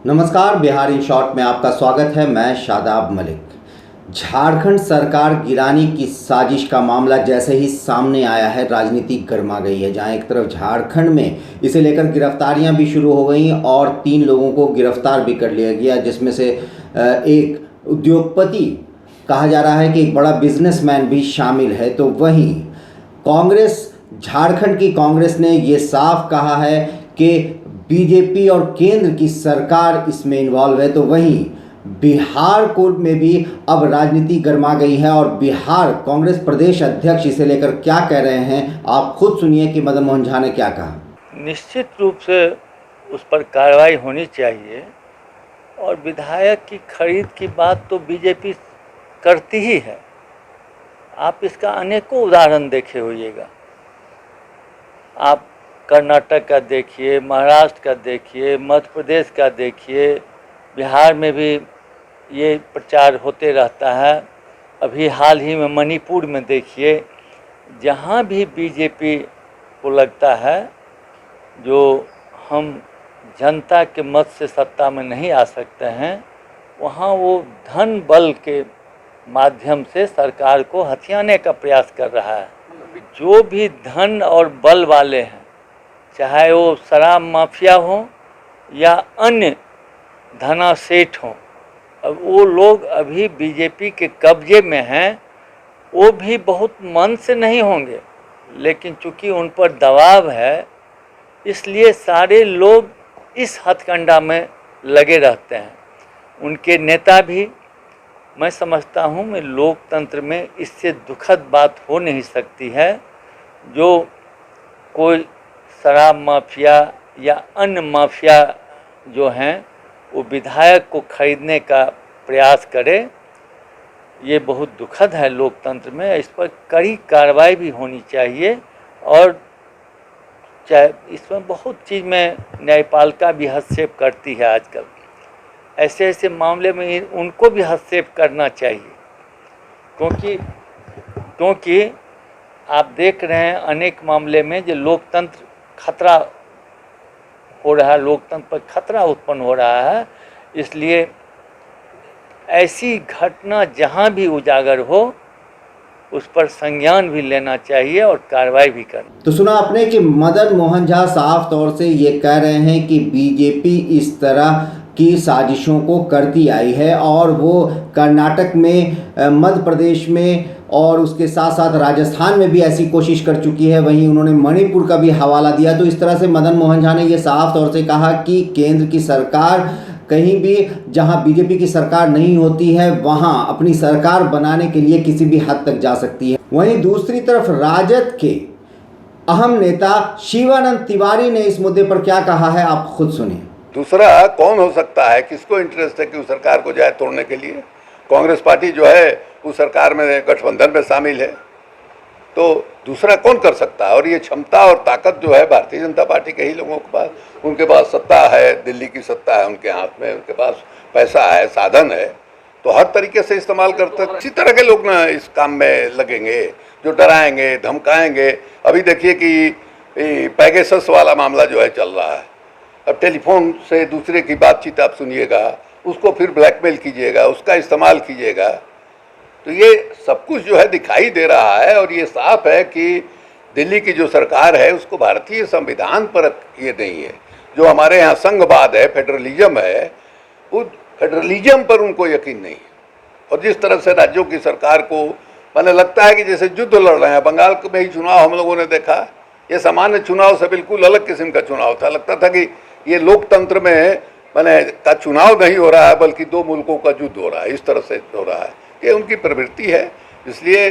नमस्कार, Bihar in short में आपका स्वागत है। मैं शादाब मलिक। झारखंड सरकार गिराने की साजिश का मामला जैसे ही सामने आया है, राजनीति गर्मा गई है। जहां एक तरफ झारखंड में इसे लेकर गिरफ्तारियां भी शुरू हो गई और 3 लोगों को गिरफ्तार भी कर लिया गया, जिसमें से एक उद्योगपति कहा जा रहा है कि एक बड़ा बिजनेसमैन भी शामिल है। तो वहीं कांग्रेस, झारखंड की कांग्रेस ने ये साफ कहा है कि बीजेपी और केंद्र की सरकार इसमें इन्वॉल्व है। तो वहीं बिहार कोर्ट में भी अब राजनीति गर्मा गई है और बिहार कांग्रेस प्रदेश अध्यक्ष इसे लेकर क्या कह रहे हैं, आप खुद सुनिए कि मदन मोहन झा ने क्या कहा। निश्चित रूप से उस पर कार्रवाई होनी चाहिए और विधायक की खरीद की बात तो बीजेपी करती ही है। आप इसका अनेकों उदाहरण देखे होइएगा। आप कर्नाटक का देखिए, महाराष्ट्र का देखिए, मध्य प्रदेश का देखिए, बिहार में भी ये प्रचार होते रहता है। अभी हाल ही में मणिपुर में देखिए, जहाँ भी बीजेपी को लगता है जो हम जनता के मत से सत्ता में नहीं आ सकते हैं, वहाँ वो धन बल के माध्यम से सरकार को हथियाने का प्रयास कर रहा है। जो भी धन और बल वाले हैं, चाहे वो शराब माफिया हो या अन्य धनासेठ हों, अब वो लोग अभी बीजेपी के कब्जे में हैं। वो भी बहुत मन से नहीं होंगे, लेकिन चूंकि उन पर दबाव है, इसलिए सारे लोग इस हथकंडा में लगे रहते हैं। उनके नेता भी, मैं समझता हूँ मैं लोकतंत्र में इससे दुखद बात हो नहीं सकती है जो कोई शराब माफिया या अन्य माफिया जो हैं वो विधायक को खरीदने का प्रयास करे। ये बहुत दुखद है लोकतंत्र में। इस पर कड़ी कार्रवाई भी होनी चाहिए और चाहे इसमें बहुत चीज़ में न्यायपालिका भी हस्तक्षेप करती है आजकल। ऐसे ऐसे मामले में उनको भी हस्तक्षेप करना चाहिए, क्योंकि आप देख रहे हैं अनेक मामले में जो लोकतंत्र खतरा हो रहा है, लोकतंत्र पर खतरा उत्पन्न हो रहा है। इसलिए ऐसी घटना जहां भी उजागर हो, उस पर संज्ञान भी लेना चाहिए और कार्रवाई भी करना। तो सुना आपने कि मदन मोहन झा साफ तौर से ये कह रहे हैं कि बीजेपी इस तरह की साजिशों को करती आई है और वो कर्नाटक में, मध्य प्रदेश में और उसके साथ साथ राजस्थान में भी ऐसी कोशिश कर चुकी है। वहीं उन्होंने मणिपुर का भी हवाला दिया। तो इस तरह से मदन मोहन झा ने ये साफ तौर से कहा कि केंद्र की सरकार कहीं भी जहां बीजेपी की सरकार नहीं होती है, वहां अपनी सरकार बनाने के लिए किसी भी हद तक जा सकती है। वहीं दूसरी तरफ राजद के अहम नेता शिवानंद तिवारी ने इस मुद्दे पर क्या कहा है, आप खुद सुनिए। दूसरा कौन हो सकता है, किसको इंटरेस्ट है कि उस सरकार को जाए तोड़ने के लिए? कांग्रेस पार्टी जो है उस सरकार में गठबंधन में शामिल है, तो दूसरा कौन कर सकता है? और ये क्षमता और ताकत जो है भारतीय जनता पार्टी के ही लोगों के पास, उनके पास सत्ता है, दिल्ली की सत्ता है उनके हाथ में, उनके पास पैसा है, साधन है, तो हर तरीके से इस्तेमाल करते। इसी तरह के लोग ना इस काम में लगेंगे जो डराएंगे, धमकाएंगे। अभी देखिए कि पैगेसस वाला मामला जो है चल रहा है। अब टेलीफोन से दूसरे की बातचीत आप सुनिएगा, उसको फिर ब्लैकमेल कीजिएगा, उसका इस्तेमाल कीजिएगा। तो ये सब कुछ जो है दिखाई दे रहा है और ये साफ है कि दिल्ली की जो सरकार है उसको भारतीय संविधान पर ये नहीं है। जो हमारे यहाँ संघवाद है, फेडरलिज्म है, उस फेडरलिज्म पर उनको यकीन नहीं है। और जिस तरह से राज्यों की सरकार को मैंने लगता है कि जैसे युद्ध लड़ रहे हैं। बंगाल में ही चुनाव हम लोगों ने देखा, ये सामान्य चुनाव से बिल्कुल अलग किस्म का चुनाव था। लगता था कि ये लोकतंत्र में मैंने का चुनाव नहीं हो रहा है, बल्कि दो मुल्कों का युद्ध हो रहा है। इस तरह से हो रहा है, ये उनकी प्रवृत्ति है। इसलिए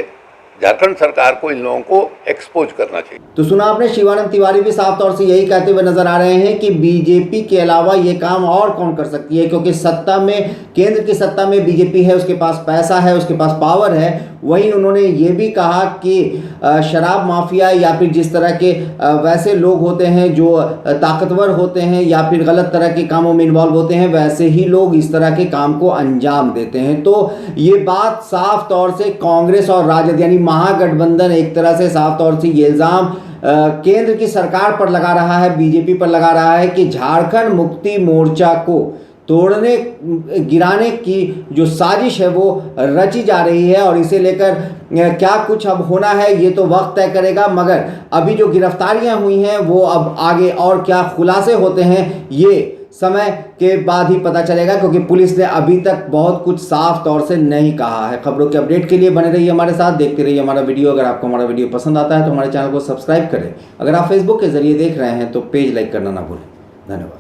झारखंड सरकार को इन लोगों को एक्सपोज करना चाहिए। तो सुना आपने, शिवानंद तिवारी भी साफ तौर से यही कहते हुए नजर आ रहे हैं कि बीजेपी के अलावा ये काम और कौन कर सकती है, क्योंकि सत्ता में, केंद्र की सत्ता में बीजेपी है, उसके पास पैसा है, उसके पास पावर है। वहीं उन्होंने ये भी कहा कि शराब माफिया या फिर जिस तरह के वैसे लोग होते हैं जो ताकतवर होते हैं या फिर गलत तरह के कामों में इन्वॉल्व होते हैं, वैसे ही लोग इस तरह के काम को अंजाम देते हैं। तो ये बात साफ तौर से कांग्रेस और राजद यानी महागठबंधन एक तरह से साफ तौर से ये इल्ज़ाम केंद्र की सरकार पर लगा रहा है, बीजेपी पर लगा रहा है कि झारखंड मुक्ति मोर्चा को तोड़ने गिराने की जो साजिश है वो रची जा रही है। और इसे लेकर क्या कुछ अब होना है ये तो वक्त तय करेगा, मगर अभी जो गिरफ्तारियां हुई हैं वो अब आगे और क्या खुलासे होते हैं ये समय के बाद ही पता चलेगा, क्योंकि पुलिस ने अभी तक बहुत कुछ साफ तौर से नहीं कहा है। खबरों के अपडेट के लिए बने रहिए हमारे साथ, देखते रहिए हमारा वीडियो। अगर आपको हमारा वीडियो पसंद आता है तो हमारे चैनल को सब्सक्राइब करें। अगर आप फेसबुक के जरिए देख रहे हैं तो पेज लाइक करना ना भूलें। धन्यवाद।